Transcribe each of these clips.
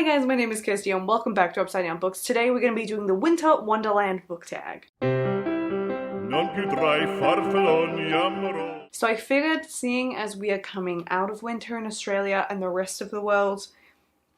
Hi guys, my name is Kirsty and welcome back to Upside Down Books. Today we're going to be doing the Winter Wonderland book tag. So I figured, seeing as we are coming out of winter in Australia and the rest of the world,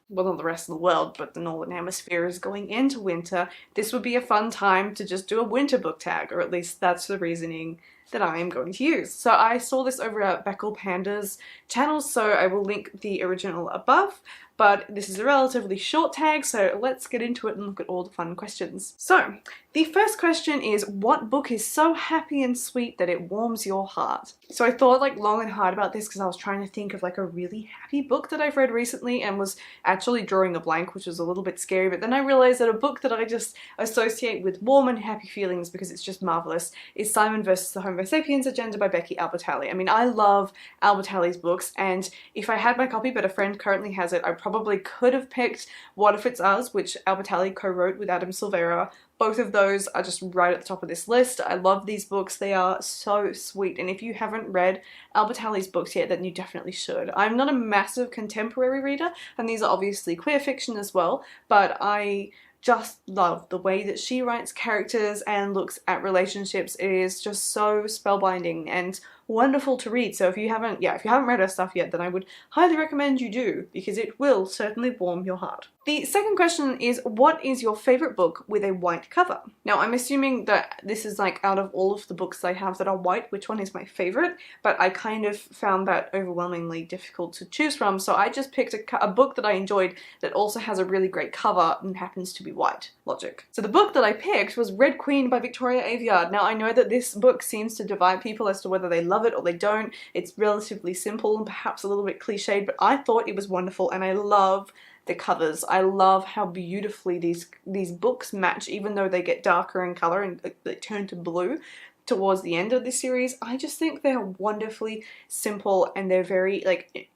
well, not the rest of the world, but the Northern Hemisphere is going into winter, this would be a fun time to just do a winter book tag, or at least that's the reasoning that I am going to use. So I saw this over at Beckle Panda's channel, so I will link the original above, but this is a relatively short tag, so let's get into it and look at all the fun questions. So, the first question is, what book is so happy and sweet that it warms your heart? So I thought long and hard about this because I was trying to think of a really happy book that I've read recently and was actually drawing a blank, which was a little bit scary, but then I realized that a book that I just associate with warm and happy feelings because it's just marvelous is Simon vs. the Homo Sapiens Agenda by Becky Albertalli. I mean, I love Albertalli's books, and if I had my copy but a friend currently has it, I probably could have picked What If It's Us, which Albertalli co-wrote with Adam Silvera. Both of those are just right at the top of this list. I love these books. They are so sweet, and if you haven't read Albertalli's books yet, then you definitely should. I'm not a massive contemporary reader, and these are obviously queer fiction as well, but I just love the way that she writes characters and looks at relationships. It is just so spellbinding and wonderful to read. So if you haven't read her stuff yet, then I would highly recommend you do, because it will certainly warm your heart. The second question is, what is your favorite book with a white cover? Now, I'm assuming that this is out of all of the books I have that are white, which one is my favorite, but I kind of found that overwhelmingly difficult to choose from, so I just picked a book that I enjoyed that also has a really great cover and happens to be white. Logic. So the book that I picked was Red Queen by Victoria Aveyard. Now, I know that this book seems to divide people as to whether they love it or they don't. It's relatively simple and perhaps a little bit cliched, but I thought it was wonderful, and I love the covers. I love how beautifully these books match, even though they get darker in color and they turn to blue towards the end of the series. I just think they're wonderfully simple and they're very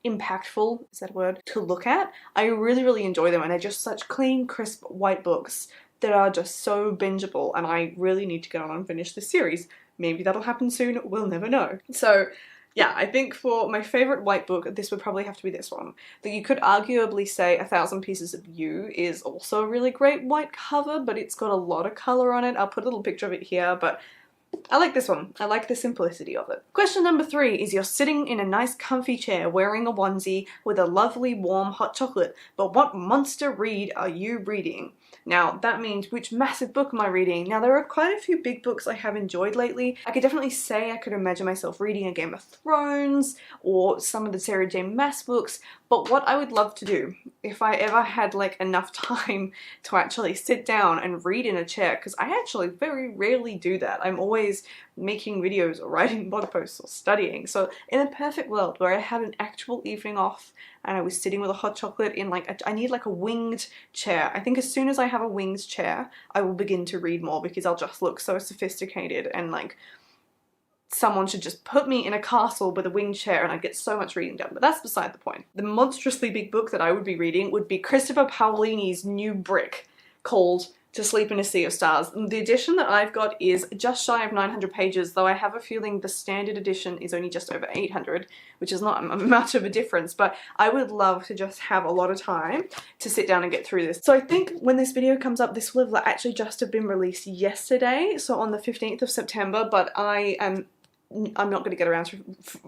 impactful, is that a word, to look at. I really enjoy them, and they're just such clean, crisp white books that are just so bingeable, and I really need to get on and finish this series. Maybe that'll happen soon, we'll never know. So yeah, I think for my favorite white book, this would probably have to be this one. That you could arguably say 1,000 Pieces of You is also a really great white cover, but it's got a lot of color on it. I'll put a little picture of it here, but I like this one. I like the simplicity of it. Question number 3 is, you're sitting in a nice comfy chair wearing a onesie with a lovely warm hot chocolate, but what monster read are you reading? Now, that means, which massive book am I reading? Now, there are quite a few big books I have enjoyed lately. I could definitely say I could imagine myself reading a Game of Thrones or some of the Sarah J Maas books, but what I would love to do, if I ever had enough time to actually sit down and read in a chair, because I actually very rarely do that. I'm always making videos or writing blog posts or studying. So in a perfect world where I had an actual evening off and I was sitting with a hot chocolate in I need a winged chair. I think as soon as I have a winged chair, I will begin to read more, because I'll just look so sophisticated and someone should just put me in a castle with a winged chair and I'd get so much reading done, but that's beside the point. The monstrously big book that I would be reading would be Christopher Paolini's new brick called To Sleep in a Sea of Stars. The edition that I've got is just shy of 900 pages, though I have a feeling the standard edition is only just over 800, which is not much of a difference, but I would love to just have a lot of time to sit down and get through this. So I think when this video comes up, this will have actually just have been released yesterday, so on the 15th of September, but I'm not going to get around to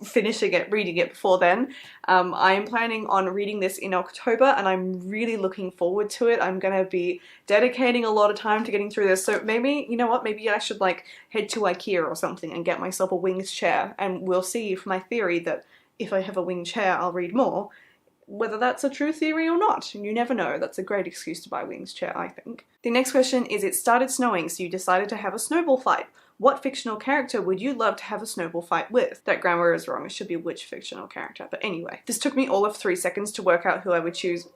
finishing it, reading it before then. I am planning on reading this in October, and I'm really looking forward to it. I'm going to be dedicating a lot of time to getting through this, so maybe, you know what, maybe I should head to IKEA or something and get myself a winged chair, and we'll see if my theory that if I have a winged chair I'll read more, whether that's a true theory or not. You never know. That's a great excuse to buy a winged chair, I think. The next question is, it started snowing, so you decided to have a snowball fight. What fictional character would you love to have a snowball fight with? That grammar is wrong. It should be which fictional character. But anyway, this took me all of 3 seconds to work out who I would choose.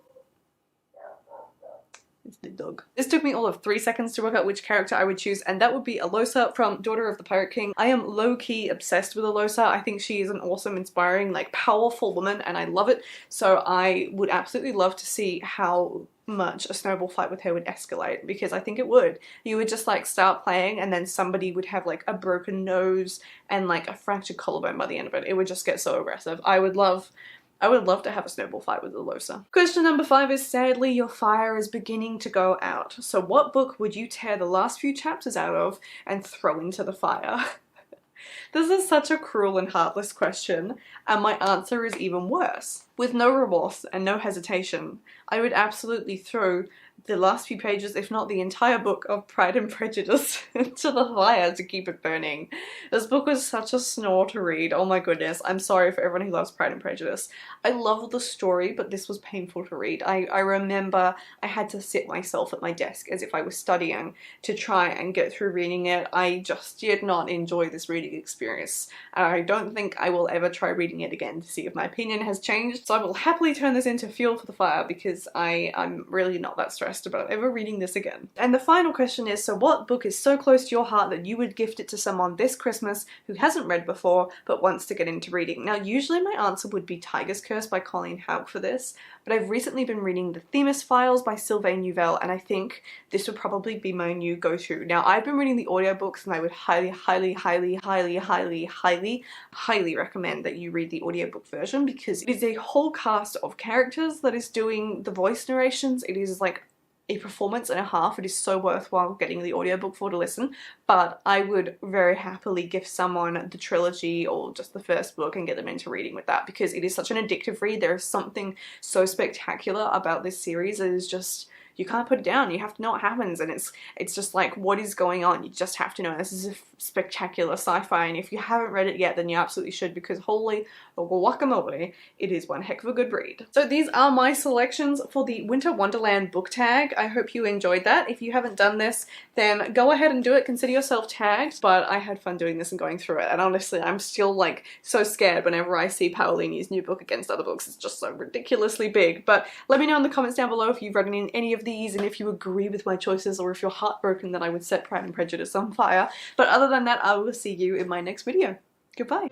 It's the dog. This took me all of 3 seconds to work out which character I would choose, and that would be Alosa from Daughter of the Pirate King. I am low-key obsessed with Alosa. I think she is an awesome, inspiring, powerful woman, and I love it. So I would absolutely love to see how much a snowball fight with her would escalate, because I think it would. You would just start playing and then somebody would have a broken nose and a fractured collarbone by the end of it. It would just get so aggressive. I would love I would love to have a snowball fight with a Losa. Question number 5 is, sadly your fire is beginning to go out. So what book would you tear the last few chapters out of and throw into the fire? This is such a cruel and heartless question, and my answer is even worse. With no remorse and no hesitation, I would absolutely throw the last few pages, if not the entire book of Pride and Prejudice into the fire to keep it burning. This book was such a snore to read. Oh my goodness. I'm sorry for everyone who loves Pride and Prejudice. I love the story, but this was painful to read. I remember I had to sit myself at my desk as if I was studying to try and get through reading it. I just did not enjoy this reading experience. I don't think I will ever try reading it again to see if my opinion has changed. So I will happily turn this into fuel for the fire because I'm really not that stressed about ever reading this again. And the final question is, so what book is so close to your heart that you would gift it to someone this Christmas who hasn't read before but wants to get into reading? Now usually my answer would be Tiger's Curse by Colleen Houck for this, but I've recently been reading The Themis Files by Sylvain Neuvel, and I think this would probably be my new go-to. Now I've been reading the audiobooks and I would highly recommend that you read the audiobook version because it is a whole cast of characters that is doing the voice narrations. It is like a performance and a half. It is so worthwhile getting the audiobook for to listen, but I would very happily give someone the trilogy or just the first book and get them into reading with that because it is such an addictive read. There is something so spectacular about this series. It is just, you can't put it down. You have to know what happens, and it's just like, what is going on? You just have to know. This is a spectacular sci-fi, and if you haven't read it yet, then you absolutely should because holy guacamole, it is one heck of a good read. So these are my selections for the Winter Wonderland book tag. I hope you enjoyed that. If you haven't done this, then go ahead and do it. Consider yourself tagged, but I had fun doing this and going through it, and honestly, I'm still like so scared whenever I see Paolini's new book against other books. It's just so ridiculously big, but let me know in the comments down below if you've read any of these and if you agree with my choices or if you're heartbroken that I would set Pride and Prejudice on fire. But other than that, I will see you in my next video. Goodbye.